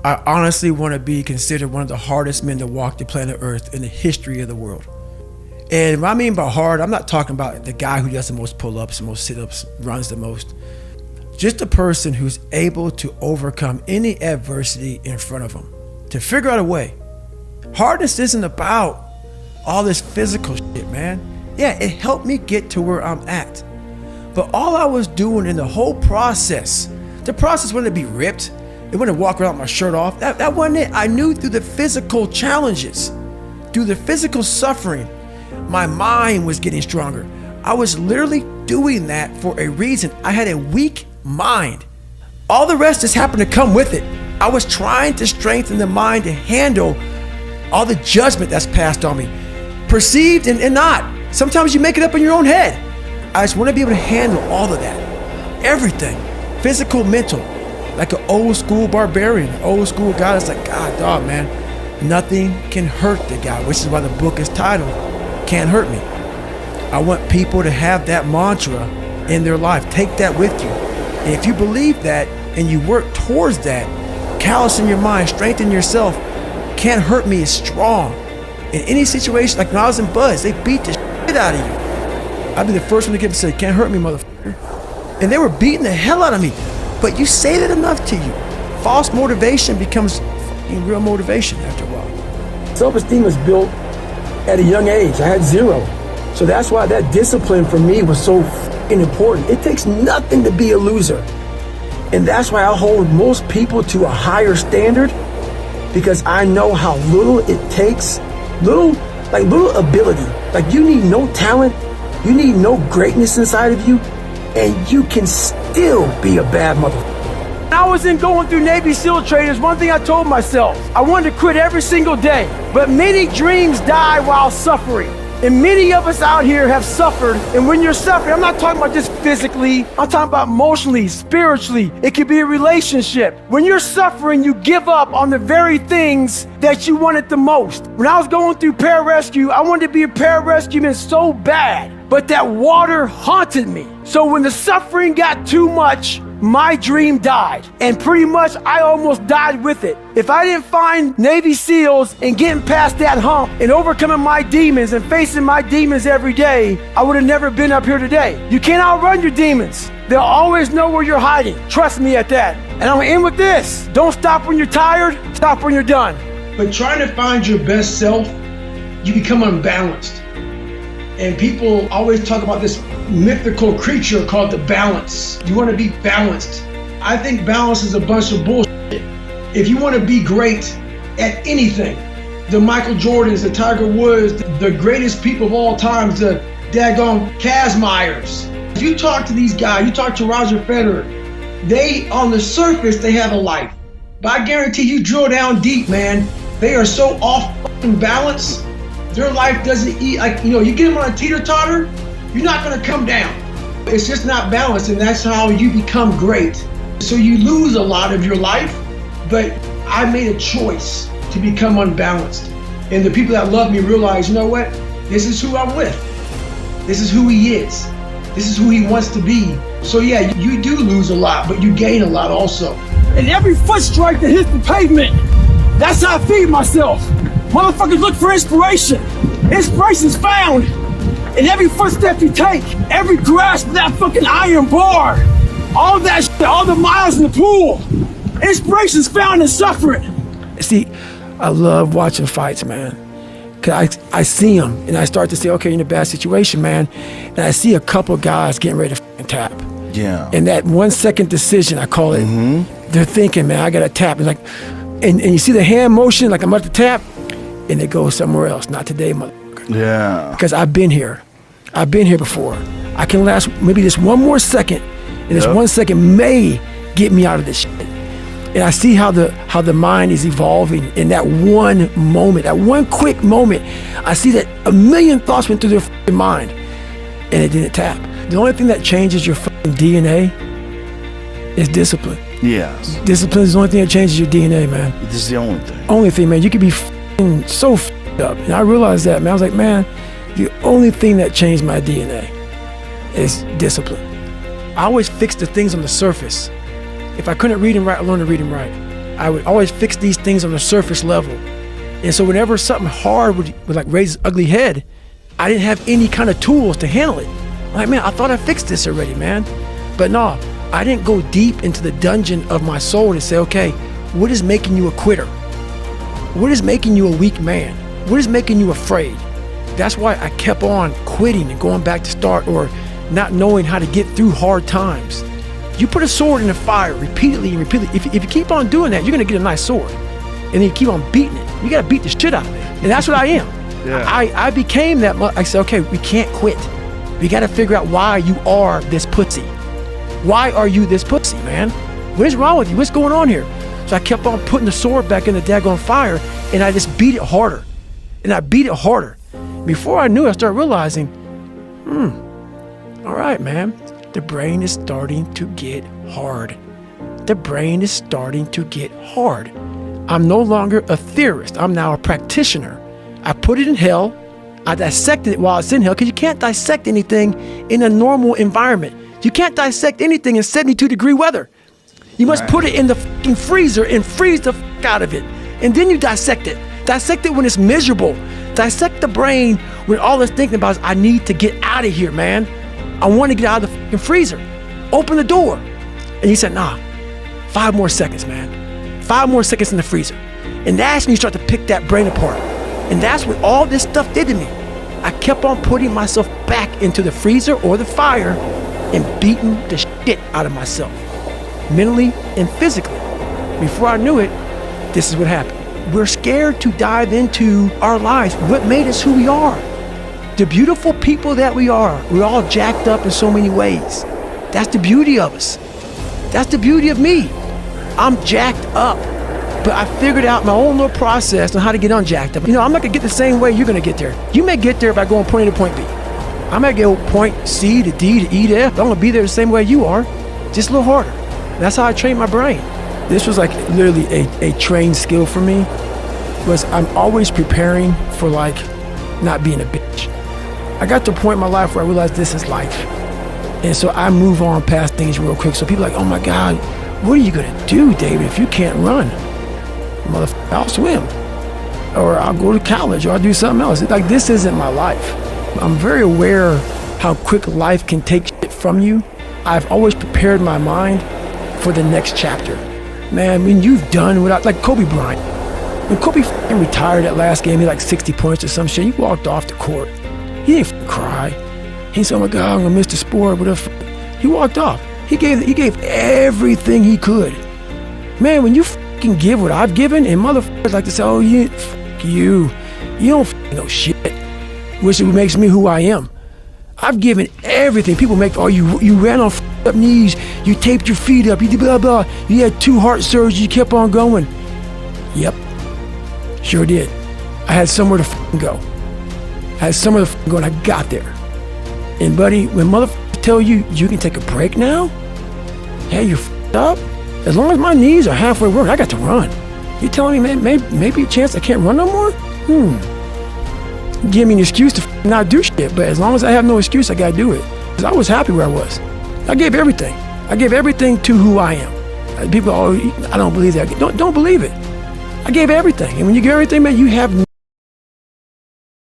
I honestly want to be considered one of the hardest men to walk the planet Earth in the history of the world. And what I mean by hard, I'm not talking about the guy who does the most pull-ups, the most sit-ups, runs the most. Just a person who's able to overcome any adversity in front of him, to figure out a way. Hardness isn't about all this physical shit, man. Yeah, it helped me get to where I'm at. But all I was doing in the whole process, the process wasn't to be ripped. It wasn't to walk around with my shirt off. That wasn't it. I knew through the physical challenges, through the physical suffering, my mind was getting stronger. I was literally doing that for a reason. I had a weak mind. All the rest just happened to come with it. I was trying to strengthen the mind to handle all the judgment that's passed on me, perceived and not. Sometimes you make it up in your own head. I just want to be able to handle all of that. Everything, physical, mental, like an old school barbarian, an old school guy that's like, God, dog, man, nothing can hurt the guy, which is why the book is titled, Can't Hurt Me. I want people to have that mantra in their life. Take that with you. And if you believe that and you work towards that, callous in your mind, strengthen yourself, Can't Hurt Me is strong. In any situation, like when I was in Buzz, they beat the shit out of you. I'd be the first one to get up and say, can't hurt me, motherfucker. And they were beating the hell out of me. But you say that enough to you, false motivation becomes fucking real motivation after a while. Self-esteem was built at a young age. I had 0. So that's why that discipline for me was so fucking important. It takes nothing to be a loser. And that's why I hold most people to a higher standard, because I know how little it takes, little ability. Like you need no talent, you need no greatness inside of you, and you can still be a bad motherfucker. When I wasn't going through Navy SEAL training, there's one thing I told myself. I wanted to quit every single day, but many dreams die while suffering. And many of us out here have suffered. And when you're suffering, I'm not talking about just physically, I'm talking about emotionally, spiritually. It could be a relationship. When you're suffering, you give up on the very things that you wanted the most. When I was going through pararescue, I wanted to be a pararescueman so bad, but that water haunted me. So when the suffering got too much, my dream died. And pretty much I almost died with it. If I didn't find Navy SEALs and getting past that hump and overcoming my demons and facing my demons every day, I would have never been up here today. You can't outrun your demons. They'll always know where you're hiding. Trust me at that. And I'm gonna end with this. Don't stop when you're tired, stop when you're done. But trying to find your best self, you become unbalanced. And people always talk about this mythical creature called the balance. You want to be balanced. I think balance is a bunch of bullshit. If you want to be great at anything, the Michael Jordans, the Tiger Woods, the greatest people of all times, the daggone Kazmaiers. If you talk to these guys, you talk to Roger Federer, they, on the surface, they have a life. But I guarantee you drill down deep, man, they are so off fucking balance. Their life doesn't eat, like, you get them on a teeter-totter, you're not gonna come down. It's just not balanced, and that's how you become great. So you lose a lot of your life, but I made a choice to become unbalanced. And the people that love me realize, you know what? This is who I'm with. This is who he is. This is who he wants to be. So yeah, you do lose a lot, but you gain a lot also. And every foot strike that hits the pavement, that's how I feed myself. Motherfuckers look for inspiration. Inspiration's found in every footstep you take, every grasp of that fucking iron bar, all that shit, all the miles in the pool. Inspiration's found in suffering. See, I love watching fights, man. Cause I see them and I start to say, okay, you're in a bad situation, man. And I see a couple guys getting ready to fucking tap. Yeah. And that 1 second decision, I call it, they're thinking, man, I gotta tap. And like, and you see the hand motion, like I'm about to tap, and it goes somewhere else. Not today, motherfucker. Yeah. Because I've been here. I've been here before. I can last maybe just one more second, and this 1 second may get me out of this shit. And I see how the mind is evolving in that one moment, that one quick moment. I see that a million thoughts went through their fucking mind, and it didn't tap. The only thing that changes your fucking DNA is discipline. Yes. Discipline is the only thing that changes your DNA, man. This is the only thing. Only thing, man. You could be so up. And I realized that, man. I was like, man, the only thing that changed my DNA is discipline. I always fix the things on the surface. If I couldn't read and write, I learned to read and write. I would always fix these things on the surface level. And so whenever something hard would like raise its ugly head, I didn't have any kind of tools to handle it. I'm like, man, I thought I fixed this already, man. But no, I didn't go deep into the dungeon of my soul to say, okay, what is making you a quitter? What is making you a weak man? What is making you afraid? That's why I kept on quitting and going back to start, or not knowing how to get through hard times. You put a sword in the fire repeatedly and repeatedly. If you keep on doing that, you're gonna get a nice sword. And then you keep on beating it. You gotta beat the shit out of it. And that's what I am. Yeah. I became that. I said, okay, we can't quit. We gotta figure out why you are this pussy. Why are you this pussy, man? What is wrong with you? What's going on here? So I kept on putting the sword back in the daggone fire, and I just beat it harder. And I beat it harder. Before I knew it, I started realizing, all right, man, the brain is starting to get hard. The brain is starting to get hard. I'm no longer a theorist. I'm now a practitioner. I put it in hell. I dissected it while it's in hell, because you can't dissect anything in a normal environment. You can't dissect anything in 72-degree weather. You must put it in the fucking freezer and freeze the fuck out of it. And then you dissect it. Dissect it when it's miserable. Dissect the brain when all it's thinking about is, I need to get out of here, man. I want to get out of the fucking freezer. Open the door. And he said, nah, 5 more seconds, man. 5 more seconds in the freezer. And that's when you start to pick that brain apart. And that's what all this stuff did to me. I kept on putting myself back into the freezer or the fire and beating the shit out of myself, mentally and physically. Before I knew it, this is what happened. We're scared to dive into our lives, what made us who we are. The beautiful people that we are, we're all jacked up in so many ways. That's the beauty of us. That's the beauty of me. I'm jacked up, but I figured out my own little process on how to get unjacked up. You know, I'm not gonna get the same way you're gonna get there. You may get there by going point A to point B. I might go point C to D to E to F. I'm gonna be there the same way you are, just a little harder. That's how I train my brain. This was like literally a trained skill for me, was I'm always preparing for like not being a bitch. I got to a point in my life where I realized this is life. And so I move on past things real quick. So people are like, oh my God, what are you gonna do, David, if you can't run? Motherfucker, I'll swim. Or I'll go to college, or I'll do something else. It's like, this isn't my life. I'm very aware how quick life can take shit from you. I've always prepared my mind for the next chapter. Man, when you've done what like Kobe Bryant. When Kobe retired that last game, he had like 60 points or some shit. He walked off the court. He didn't cry. He said, oh my God, I'm gonna miss the sport, whatever. He walked off. He gave everything he could. Man, when you fucking give what I've given, and motherfuckers like to say, oh, you don't know shit, which makes me who I am. I've given everything. People make, oh, you ran on up knees, you taped your feet up, you did blah, blah. You had 2 heart surgeries, you kept on going. Yep, sure did. I had somewhere to go. I had somewhere to go, and I got there. And buddy, when motherfuckers tell you, you can take a break now, hey, you're up. As long as my knees are halfway working, I got to run. You telling me, man, maybe a chance I can't run no more? Give me an excuse to not do shit, but as long as I have no excuse, I gotta do it. Because I was happy where I was. I gave everything. I gave everything to who I am. People, oh, I don't believe that. Don't believe it. I gave everything. And when you give everything, man, you have